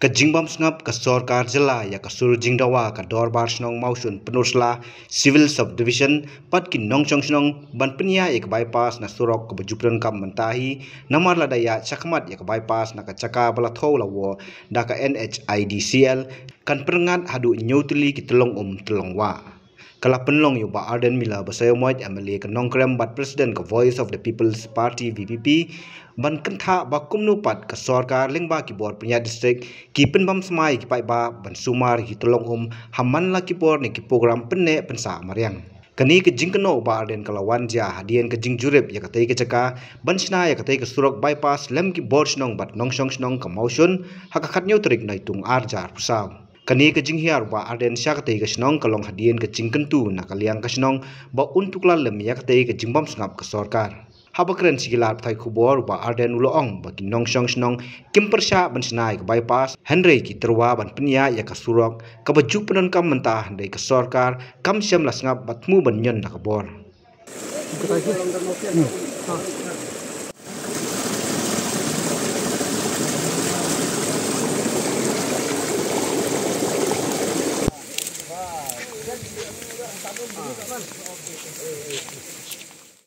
Ka jingbam snap ka Sorkar jela ya ka sur jingdawa ka dorbar snong Mawshun penusla civil subdivision pat ki nongchong snong ban penia ek bypass na surok ka bajupran kam mentahi namar la daya chakmat ya ka bypass na ka chaka bala tho la wo da ka NHIDCL kan perengat hadu nyotli ki Tyllong wa kala penlong yo ba Ardent mila basayo moit MLA ka nongkrem bat president ka Voice of the People's Party VPP ban kentha ba kumnu pat ka Sorkar lengba ki bor punya district ki Pynbam Smai ki pai ba ban Sumar ki Tyllong haman la ki bor ni ki program penne pensa mariang kani ke jingkano ba Ardent kala wanja hadien ke jingjurep ya katai ke caka ban sna ya katai ke surok bypass lem ki bor snong bat nongsong snong ka Mawshun hakakat nyotrik naitung arjar pusaw kani ke jinghiar ba Ardent sya katai ke snong kalong hadien ke jingkentu na kaliang ke snong ba untukla lem ya katai ke jingbam sngap ke Sorkar habakren sigilar thai khubor ba Ardent uloong ba ki nongsong snong kimpersya ban snai ke bypass Henry ki terwa ban penia ya ka surok ka baju penon kam mentah dei ke Sorkar kam syam la sngap batmu ban nyon na ka bor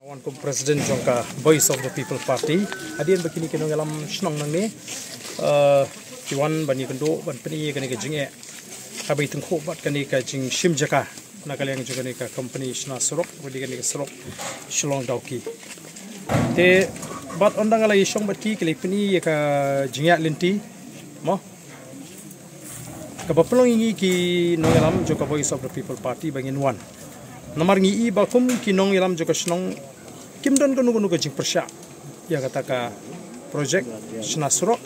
Wan ko President jongka Voice of the People Party adien bakini keno ngalam snong nang ne kiwan bani kendo ban peni kani ka jinge habai tengko bat kani ka jing shim jaka nakaliang juga ni ka company shna sorok bodi kani ka sorok Shillong dauki te bat ondang ala isong bat ki kali peni ka jingya linti mo ka bapelong ingi ki nongalam joka Voice of the People Party bangin wan namar ngi ba kum ki nongalam joka snong kimdon kanu ka jing persya ya kata ka project shna sorok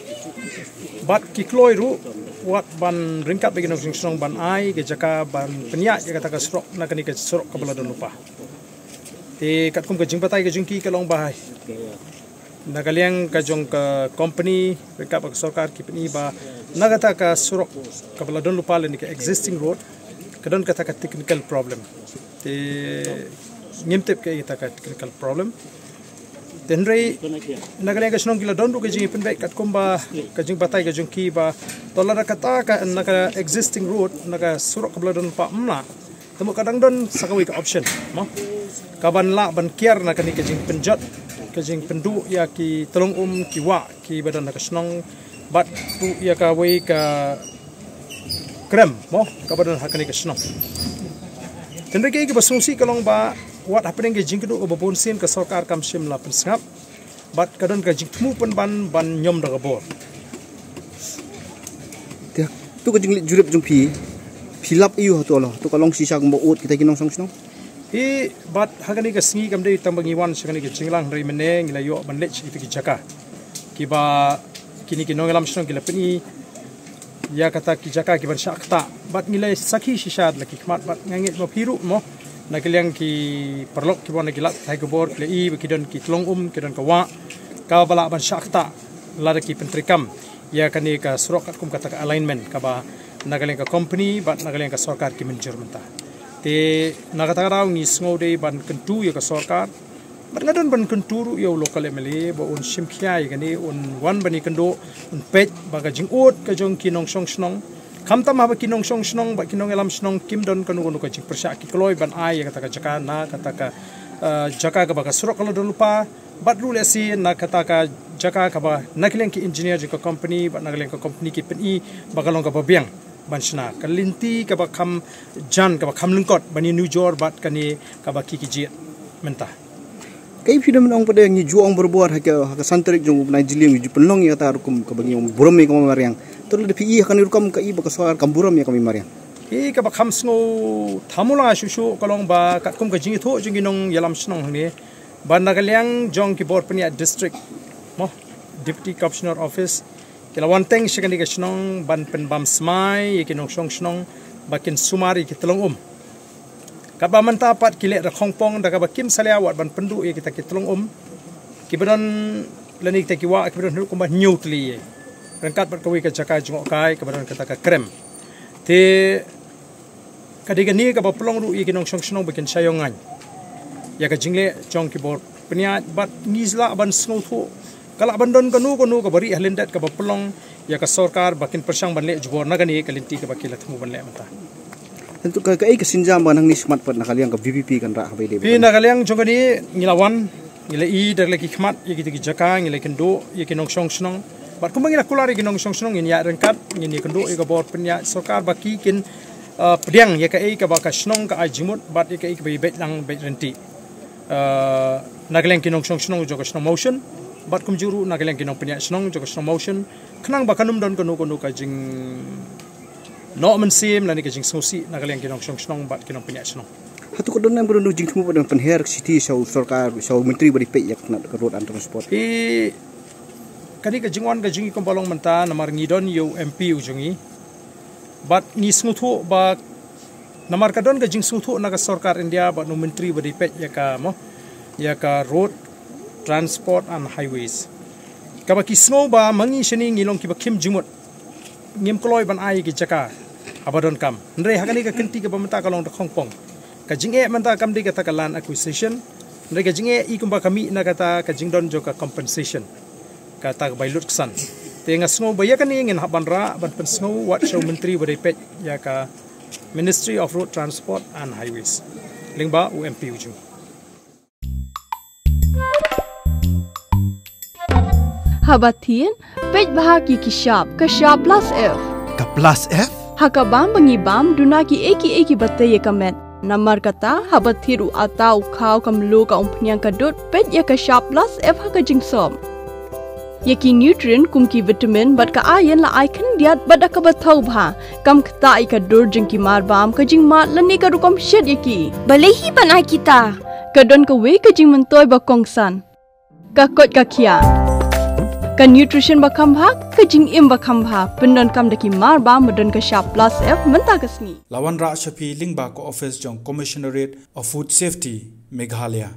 bat ki kloi ru wat ban ringkat bagi nong snong ban ai ke jaka ban penya ya kata ka sorok na kani ka sorok ka bala don lupa te kat kum ka jing patai ka jingki ka long bahai nagaliang ka jong ka company ringkat ba Sorkar ki peni ba nagata ka sorok ka bala don lupa le ni ka existing road kadon kata ka technical problem te ngimtep ke ita ka technical problem tenrei nagale ka snong kila dondu ke jing penbek kat komba ka jing batai ka jing ki ba tolara kata ka naka existing road naka surok kabla don pa mna temu kadang don sakawi ka option mo kaban la ban kiar naka ni ka jing penjot ka jing pendu ya ki Tyllong ki wa ki badan naka snong bat tu ya ka wei ka krem mo ka badan hakani ka snong tenrei ke basungsi kalong ba what happening ke jingkedu ko babon sin ke Sorkar kam sim la pensngap bat kadon ka jingtmu pen ban nyom da bor te tu ka jing jurep jung philap iu to lo to kalong sisa ko ut kita kinong song i bat hagani ka singi kam dei tambangi wan sagani ke jinglang rei meneng la yo ban lech itu ki jaka ki ba kini ki nongalam snong ki la peni ya kata ki jaka ki ban syakta bat ngilai sakhi sisad la ki khmat bat ngangit mo phiru mo nakiliang ki perlok ki bon nakilat thai gobor klei bekidon ki Tyllong kidon ka wa ka bala ban syakta la ki pentrikam ya kani ka surok kum kata ka alignment ka ba nagaliang ka company bat nagaliang ka Sorkar ki menjur menta te nagata raw ni sngo ban kentu ya ka Sorkar bat ngadon ban kenturu ya local MLA ba un simkhia ya kani un wan bani kendo un pet ba ka jingot ka jong ki nong song snong kamtam haba kinong song snong ba kinong elam snong kimdon kanu kanu ka jing persya ki kloi ban ai kata ka jaka na kata ka jaka ka ba ka surok kala don lupa bat rule si na kata ka jaka ka ba nakileng ki engineer jika company ba nakileng ka company ki peni ba kalong ka ba biang ban sna ka linti ka ba kham jan ka ba kham lingkot bani new jor bat kani ka ba ki ji menta kai phidam nong pada ngi juang berbuat ha santrik jong na jilim ju penlong ya ta rukum ka bagi buram mi ka mariang terus de pi akan rukam ka iba ka Sorkar kamburam ya kami mariang i ka ba kham sngo thamula shushu kalong ba kat kum ka jingi tho jingi nong yalam snong ni ban nagaliang jong ki bor penia district mo deputy commissioner office kila wanteng shikani ka snong ban Pynbam Smai ki nong snong bakin Sumar ki Tyllong kaba manta pat kile ra Khongpong da kaba kim salia wat ban pendu kita ki Tyllong ki badan lani kita ki wa ki badan ko ba nyutli rangkat pat kawi ka jaka jong kai ka badan kata ka krem te kadigani ka ba pelong ru ki nong snong bakin sayongan ya ka jingle jong ki bor penia bat ngizla ban sngo tho kala bandon kanu ka bari halindat ka ba pelong ya ka Sorkar bakin persang banle jubor nagani kalinti ka bakila temu banle mata tentu ka kesinjam banang ni smart pat nakaliang ka VVP kan ra habai de pi nakaliang jongani ngilawan ngila I der leki khmat yeki tiki jaka ngila kendo yeki nong song snong bat kumang ila kulari ki nong song snong ngin ya rengkat ngin kendo ika bor penya Sorkar baki kin pediang ya ka ka baka snong ka ajimut bat ya ka bai bet lang bet renti nakaliang kinong song snong joga snong Mawshun bat kum juru nakaliang kinong penya snong joga snong Mawshun kenang bakanum don kono ka jing no mensim lani ka jing sosi nakaliang kinong song snong bat kinong penya snong hatu ko don nam guru jing temu pada penher city sau Sorkar sau menteri bari pe yak nak ka road and transport kani ka jingwan ka jingi kombalong menta namar ngidon yo MP ujungi bat ni smuthu ba namar ka don ka jing smuthu na ka Sorkar India ba no menteri bari pe yaka road transport and highways ka ba kisno ba mangi shini ngilong ki ba kim jimut ngim kloy ban ai ki jaka abadon kam ndre hakani ka kenti ka bamta kalong da Khongpong ka jinge manta kam di kata ka land acquisition ndre ka jinge I kumba kami na kata ka jingdon jo ka compensation kata ka bailut ksan tenga snow ba yakani ngin habanra ban pen snow what show menteri badai pet ya ka Ministry of Road Transport and Highways lingba UMP uju Habatin pej bahaki kishap ka sharp plus F Ka plus F? haka bam bangi bam dunaki eki batai kamet namar kata habathiru atau khau kamlu ka umpnyang kadut pej ya ka sharp plus F haka jingsom yaki nutrient kumki vitamin bat ka iron la icon diat bat ka bathau bha kam khta I ka dur jingki mar bam ka jing mat lani ka rukom shed yaki balehi banai kita kadon ka we ka jing mentoy ba kongsan ka kot ka khia ka nutrition bakam bha ka jing im bakam bha pendon kam daki mar ba modon ka sharp plus F menta kasni Lawan Ra Shafi Lingba ko office jong Commissionerate of Food Safety Meghalaya